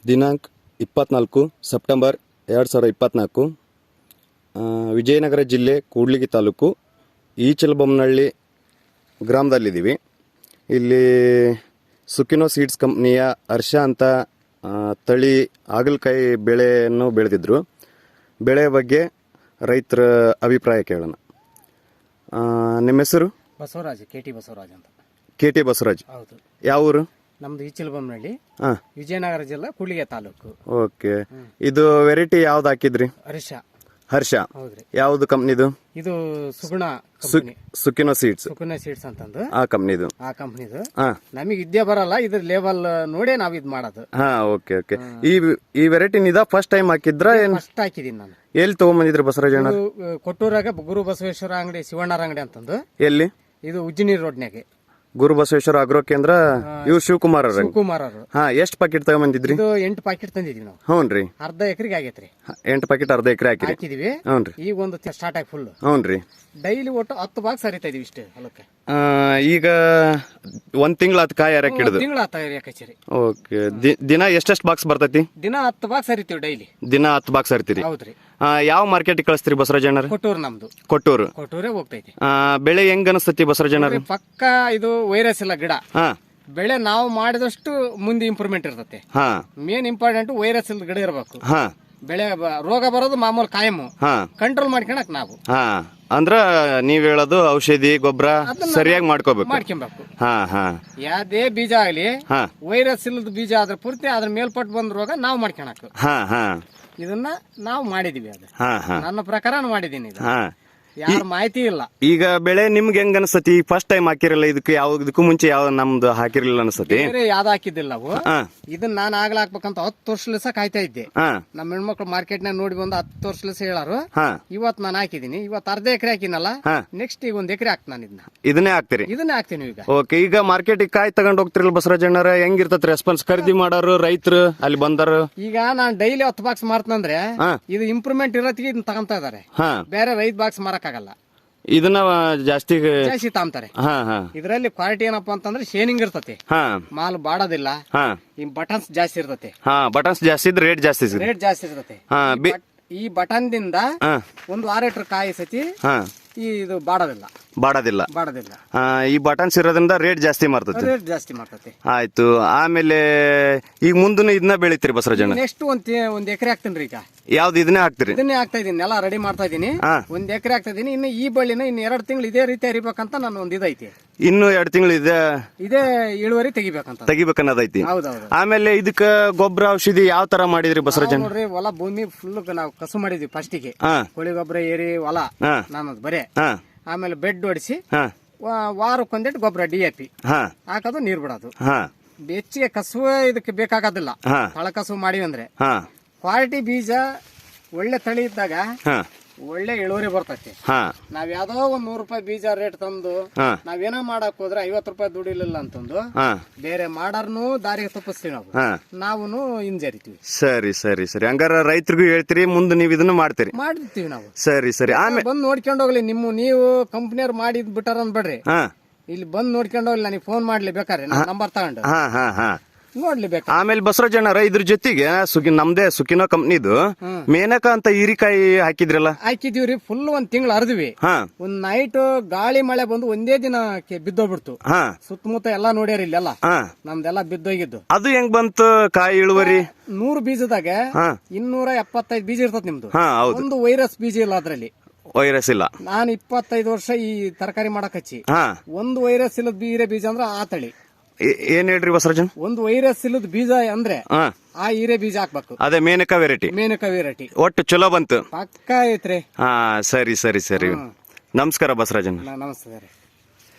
ದಿನಾಂಕ 24 ಸೆಪ್ಟೆಂಬರ್ 2024 ವಿಜಯನಗರ ಜಿಲ್ಲೆ ಕೂಡ್ಲಿಗಿ ತಾಲೂಕು ಈಚಲಬೊಮ್ಮನಹಳ್ಳಿ ಗ್ರಾಮದಲ್ಲಿದ್ದೀವಿ. ಇಲ್ಲಿ ಸುಕಿನೋ ಸೀಡ್ಸ್ ಕಂಪ್ನಿಯ ಹರ್ಷ ಅಂತ ತಳಿ ಹಾಗಲಕಾಯಿ ಬೆಳೆಯನ್ನು ಬೆಳೆದಿದ್ರು. ಬೆಳೆ ಬಗ್ಗೆ ರೈತರ ಅಭಿಪ್ರಾಯ ಕೇಳೋಣ. ನಿಮ್ಮ ಹೆಸರು? ಬಸವರಾಜ್, KT ಬಸವರಾಜ್ ಅಂತ. KT ಬಸವರಾಜ್. ಹೌದು. ಯಾವ ಊರು? ನಮ್ದು ಈಚಲಬೊಮ್ಮನಹಳ್ಳಿ, ವಿಜಯನಗರ ಜಿಲ್ಲಾ ಕೂಡ್ಲಿಗಿ ತಾಲೂಕು. ಓಕೆ. ಇದು ವೆರೈಟಿ ಯಾವ್ದು ಹಾಕಿದ್ರಿ? ಹರ್ಷ. ಹೌದ್ರಿ. ಯಾವ್ದು ಕಂಪ್ನಿದು? ಇದು ಸುಗುಣ ಸುಕಿನೋ ಸೀಡ್ಸ್. ಸುಗುಣ ಸೀಡ್ಸ್ ಅಂತಂದು ಆ ಕಂಪ್ನಿದು. ನಮಗೆ ಇದ್ದೇ ಬರಲ್ಲ, ಇದ್ರ ಲೇವಲ್ ನೋಡಿ ನಾವ್ ಇದ್ ಮಾಡೋದು. Okay okay. ಈ ವೆರೈಟಿ ನಿದ ಫಸ್ಟ್ ಟೈಮ್ ಹಾಕಿದ್ರ? ಫಸ್ಟ್ ಹಾಕಿದೀನಿ ನಾನು. ಎಲ್ಲಿ ತಗೊಂಬಂದಿದ್ರಿ ಬಸವರಾಜಣ್ಣ? ಕೊಟ್ಟೂರಾಗ ಗುರು ಬಸವೇಶ್ವರ ಅಂಗಡಿ, ಶಿವಣ್ಣರ ಅಂಗಡಿ ಅಂತಂದು. ಎಲ್ಲಿ? ಇದು ಉಜ್ಜಿನಿ ರೋಡ್ನಾಗೆ. ಗುರು ಬಸವೇಶ್ವರ ಅಗ್ರೋ ಕೇಂದ್ರ. ಇವ್ರು ಶಿವಕುಮಾರ್ ಅವ್ರ. ಎಷ್ಟು ಪ್ಯಾಕೆಟ್ ತಗೊಂಬಂದಿದ್ರಿ? 8 ಪ್ಯಾಕೆಟ್ ತಂದಿದ್ವಿ ನಾವು. ಹ್ಞೂನ್ರಿ. ಅರ್ಧ ಎಕರೆಗೆ ಆಗೈತ್ರಿ. 8 ಪ್ಯಾಕೆಟ್ ಅರ್ಧ ಎಕರೆ ಹಾಕಿದೀವಿ. ಹ್ಞೂನ್ರಿ. ಈಗ ಒಂದು ಸ್ಟಾರ್ಟ್ ಆಗಿ ಫುಲ್. ಹ್ಞೂನ್ರಿ. ಡೈಲಿ ಒಟ್ಟು 10 ಬಾಕ್ಸ್ ಹರಿತಾ ಇದೀವಿ ಇಷ್ಟೇ ಹೊಲಕ್ಕೆ. ಈಗ ಒಂದ್ ತಿಂಗಳ ಆತ ಕಾಯಿ ಹರಕ್ ಹಿಡಿದು? ತಿಂಗಳ ಕಚೇರಿ. ಓಕೆ. ದಿನ ಎಷ್ಟೆಷ್ಟು ಬಾಕ್ಸ್ ಬರ್ತೈತಿ? ದಿನ 10 ಬಾಕ್ಸ್ ಹರಿತೀವಿ ಡೈಲಿ. ದಿನ 10 ಬಾಕ್ಸ್ ಹರಿತೀರಿ? ಹೌದ್ರಿ. ಯಾವ ಮಾರ್ಕೆಟ್ ಕಳಿಸ್ತೀರಿ ಬಸವರಾಜಣ್ಣ? ಕೊಟ್ಟೂರು ನಮ್ದು. ಕೊಟ್ಟೂರೇ ಹೋಗ್ತೈತಿ. ಬೆಳೆ ಹೆಂಗ್ ಅನಿಸ್ತೈತಿ ಬಸವರಾಜಣ್ಣ? ಪಕ್ಕ ಇದು ವೈರಸ್ ಇಲ್ಲ ಗಿಡ. ಬೆಳೆ ನಾವು ಮಾಡಿದಷ್ಟು ಮುಂದೆ ಇಂಪ್ರೂವ್ಮೆಂಟ್ ಇರ್ತೈತಿ. ಮೇನ್ ಇಂಪಾರ್ಟೆಂಟ್ ವೈರಸ್ ಇಲ್ಲದ ಗಿಡ ಇರಬೇಕು. ಬೆಳೆ ರೋಗ ಬರೋದು ಮಾಮೂಲು ಕಾಯಂ. ಕಂಟ್ರೋಲ್ ಮಾಡ್ಕೊಳಕ್ ನಾವು. ಅಂದ್ರ ನೀವ್ ಹೇಳೋದು ಔಷಧಿ ಗೊಬ್ಬರ ಸರಿಯಾಗಿ ಮಾಡ್ಕೋಬೇಕು. ಯಾವ್ದೇ ಬೀಜ ಆಗ್ಲಿ ವೈರಸ್ ಇಲ್ಲದ ಬೀಜ ಆದ್ರೆ ಪೂರ್ತಿ ಅದ್ರ ಮೇಲ್ಪಟ್ಟು ಬಂದ ರೋಗ ನಾವು ಮಾಡ್ಕೊಳಕ್. ಇದನ್ನ ನಾವು ಮಾಡಿದೀವಿ. ಅದು ನನ್ನ ಪ್ರಕಾರ ಮಾಡಿದೀನಿ. ಯಾರ ಮಾಹಿತಿ ಇಲ್ಲ. ಈಗ ಬೆಳೆ ನಿಮ್ಗೆ ಹೆಂಗ್ ಅನ್ಸತಿ? ಫಸ್ಟ್ ಟೈಮ್ ಹಾಕಿರಲ್ಲ, ಇದಕ್ಕೂ ಮುಂಚೆ ಯಾವ ನಮ್ದು ಹಾಕಿರಲಿಲ್ಲ ಅನ್ಸತಿ? ಯಾವ್ದು ಹಾಕಿದ್ದಿಲ್ಲ ಅವು. ಇದನ್ನ ನಾನು ಆಗ್ಲಾ ಹಾಕ್ಬೇಕಂತ 10 ವರ್ಷ ಕಾಯ್ತಾ ಇದ್ದೆ. ನಮ್ಮ ಹೆಣ್ಮಕ್ಳು ಮಾರ್ಕೆಟ್ ನಾಗ ನೋಡಿ ಬಂದು 10 ವರ್ಷ ಹೇಳಾರು. ಇವತ್ ನಾನು ಹಾಕಿದೀನಿ. ಇವತ್ತು ಅರ್ಧ ಎಕರೆ ಹಾಕಿನಲ್ಲ, ನೆಕ್ಸ್ಟ್ ಈಗ 1 ಎಕರೆ ಹಾಕ್ತಾನ. ಇದನ್ನೇ ಹಾಕ್ತೀನಿ ಈಗ. ಓಕೆ. ಈಗ ಮಾರ್ಕೆಟ್ ಕಾಯಿ ತಗೊಂಡ್ ಹೋಗ್ತಿರಲ್ಲ ಬಸವರಾಜಣ್ಣರ, ಹೆಂಗಿರ್ತತಿ ರೆಸ್ಪಾನ್ಸ್? ಖರೀದಿ ಮಾಡೋರು ರೈತರು ಅಲ್ಲಿ ಬಂದಾರು. ಈಗ ನಾನ್ ಡೈಲಿ 10 ಬಾಕ್ಸ್ ಮಾರ್ತಂದ್ರೆ ಇದು ಇಂಪ್ರೂವ್ಮೆಂಟ್ ಇರತ್ತಿಗೆ ಇದನ್ನ ತಗೊಂತ ಇದಾರೆ. ಬೇರೆ ರೈತ ಬಾಕ್ಸ್ ಮಾರಕ್ ಆಗಲ್ಲ. ಇದನ್ನ ಜಾಸ್ತಿ ತಾಂತಾರೆ. ಇದರಲ್ಲಿ ಕ್ವಾಲಿಟಿ ಏನಪ್ಪಾ ಅಂತಂದ್ರೆ ಶೇನಿಂಗ್ ಇರ್ತತಿ. ಮಾಲ್ ಬಾಡೋದಿಲ್ಲ. ಬಟನ್ಸ್ ಜಾಸ್ತಿ ಇರ್ತತಿ. ಬಟನ್ಸ್ ಜಾಸ್ತಿ ಇದ್ರೆ ರೇಟ್ ಜಾಸ್ತಿ ಇರ್ತತಿ. ಈ ಬಟನ್ ದಿಂದ 1 6 ಲೀಟರ್ ಕಾಯಿ ಸತಿ ಇದು ಬಾಡೋದಿಲ್ಲ. ಈ ಬಟನ್ಸ್ ಇರೋದ್ರಿಂದ ರೇಟ್ ಜಾಸ್ತಿ ಮಾಡ್ತತಿ. ಆಯ್ತು. ಆಮೇಲೆ ಈಗ ಮುಂದೂ ಇದನ್ನ ಬೆಳಿತೀರಿ ಬಸವರಾಜಣ್ಣ? ನೆಕ್ಸ್ಟ್ ಒಂದ್ ಎಕರೆ ಹಾಕ್ತೀನಿ ಈಗ. ಯಾವ್ದು? ಇದನ್ನೇ ಹಾಕ್ತಿರಿ? ಇದನ್ನೇ ಹಾಕ್ತಾ ಇದೀನಿ. ಎಲ್ಲ ರೆಡಿ ಮಾಡ್ತಾ ಇದೀನಿ. 1 ಎಕರೆ ಹಾಕ್ತಾ ಇದೀನಿ. ಇನ್ನು ಈ ಬಳ್ಳಿನ ಇನ್ನು 2 ತಿಂಗಳು ಇದೇ ರೀತಿ ಹರಿಬೇಕಂತ ನಾನು ಒಂದ್ ಇದೈತಿ. ಇನ್ನು 2 ತಿಂಗಳು ಇದೇ ಇಳುವರಿ ತೆಗಿಬೇಕನ್ನೋದೈತಿ. ಆಮೇಲೆ ಇದಕ್ಕ ಗೊಬ್ಬರ ಔಷಧಿ ಯಾವ ತರ ಮಾಡಿದ್ರಿ ಬಸವರಾಜಣ್ಣ? ನೋಡ್ರಿ, ಹೊಲ ಭೂಮಿ ಫುಲ್ ನಾವು ಕಸು ಮಾಡಿದ್ವಿ. ಫಸ್ಟಿಗೆ ಕೋಳಿ ಗೊಬ್ಬರ ಏರಿ ಹೊಲ ನಾನು ಬರೇ. ಆಮೇಲೆ ಬೆಡ್ ಹೊಡಿಸಿ ವಾರಕ್ಕೊಂದೆಟ್ಟು ಗೊಬ್ಬರ DAP ಹಾಕೋದು, ನೀರ್ ಬಿಡೋದು. ಹೆಚ್ಚಿಗೆ ಕಸುವ ಇದಕ್ಕೆ ಬೇಕಾಗೋದಿಲ್ಲ. ತಳ ಕಸು ಮಾಡಿವಿ ಅಂದ್ರೆ ಕ್ವಾಲಿಟಿ ಬೀಜ ಒಳ್ಳೆ ತಳಿ ಇದ್ದಾಗ ಒಳ್ಳೆ ಇಳುವರಿ ಬರ್ತೈತಿ. ನಾವ್ ಯಾವ್ದೋ ಒಂದ್ 100 ರೂಪಾಯಿ ಬೀಜ ರೇಟ್ ತಂದು ನಾವೇನೋ ಮಾಡಕ್ ಹೋದ್ರೆ 50 ರೂಪಾಯಿ ದುಡಿಲಿಲ್ಲ ಅಂತಂದು ಬೇರೆ ಮಾಡಾರ್ನು ದಾರಿಗೆ ತಪ್ಪಿಸ್ತೀವಿ. ನಾವು ಹಿಂಜರಿತೀವಿ. ಸರಿ. ಹಂಗಾರ ರೈತರಿಗೂ ಹೇಳ್ತೀರಿ, ಮುಂದೆ ನೀವು ಇದನ್ನ ಮಾಡಿರ್ತೀವಿ ನಾವು. ಸರಿ. ಆಮೇಲೆ ಬಂದ್ ನೋಡ್ಕೊಂಡ್ ಹೋಗ್ಲಿ. ನೀವು ಕಂಪ್ನಿಯವ್ರು ಮಾಡಿದ್ ಬಿಟ್ಟಾರ ಅನ್ಬೇಡ್ರಿ. ಇಲ್ಲಿ ಬಂದ್ ನೋಡ್ಕೊಂಡ್ ಹೋಗ್ಲಿ. ನನಗೆ ಫೋನ್ ಮಾಡ್ಲಿ ಬೇಕಾರೆ, ನಂಬರ್ ತಗೊಂಡು ನೋಡ್ಲಿ. ಆಮೇಲೆ ಬಸವರಾಜಣ್ಣರ ಇದ್ರ ಜೊತೆಗೆ ನಮ್ದೇ ಸುಕಿನೋ ಕಂಪ್ನಿದು ಮೇನಕ ಅಂತ ಹೀರಿಕಾಯಿ ಹಾಕಿದ್ರಲ್ಲ? ಹಾಕಿದೀವ್ರಿ. ಫುಲ್ 1 ತಿಂಗಳು ಹರಿದ್ವಿ. ಒಂದ್ ನೈಟ್ ಗಾಳಿ ಮಳೆ ಬಂದು ಒಂದೇ ದಿನ ಬಿದ್ದೋಗ್ಬಿಡ್ತು. ಸುತ್ತಮುತ್ತ ಎಲ್ಲಾ ನೋಡ್ಯಾರ ಇಲ್ಲೆಲ್ಲ ನಮ್ದೆಲ್ಲ ಬಿದ್ದೋಗಿದ್ದು. ಅದು ಹೆಂಗ್ ಬಂತು ಕಾಯಿ ಇಳುವರಿ? 100 ಬೀಜದಾಗ 275 ಬೀಜ ಇರ್ತದ ನಿಮ್ದು. ಒಂದು ವೈರಸ್ ಬೀಜ ಇಲ್ಲ ಅದ್ರಲ್ಲಿ. ವೈರಸ್ ಇಲ್ಲ. ನಾನು 25 ವರ್ಷ ಈ ತರಕಾರಿ ಮಾಡಕ್ ಹಚ್ಚಿ ಒಂದು ವೈರಸ್ ಇಲ್ಲದ ಬೀಜ ಅಂದ್ರ ಆ ತಳಿ. ಏನ್ ಹೇಳ್ರಿ ಬಸವರಾಜನ್? ಒಂದು ವೈರಸ್ ಇಲ್ಲದ ಬೀಜ ಅಂದ್ರೆ ಆ ಹೀರೆ ಬೀಜ ಹಾಕ್ಬೇಕು. ಅದೇ ಮೇನಕ ವೆರೈಟಿ. ಒಟ್ಟು ಚಲೋ ಬಂತು. ಪಕ್ಕ ಐತ್ರಿ. ಸರಿ. ನಮಸ್ಕಾರ ಬಸವರಾಜನ್. ನಮಸ್ತೆ.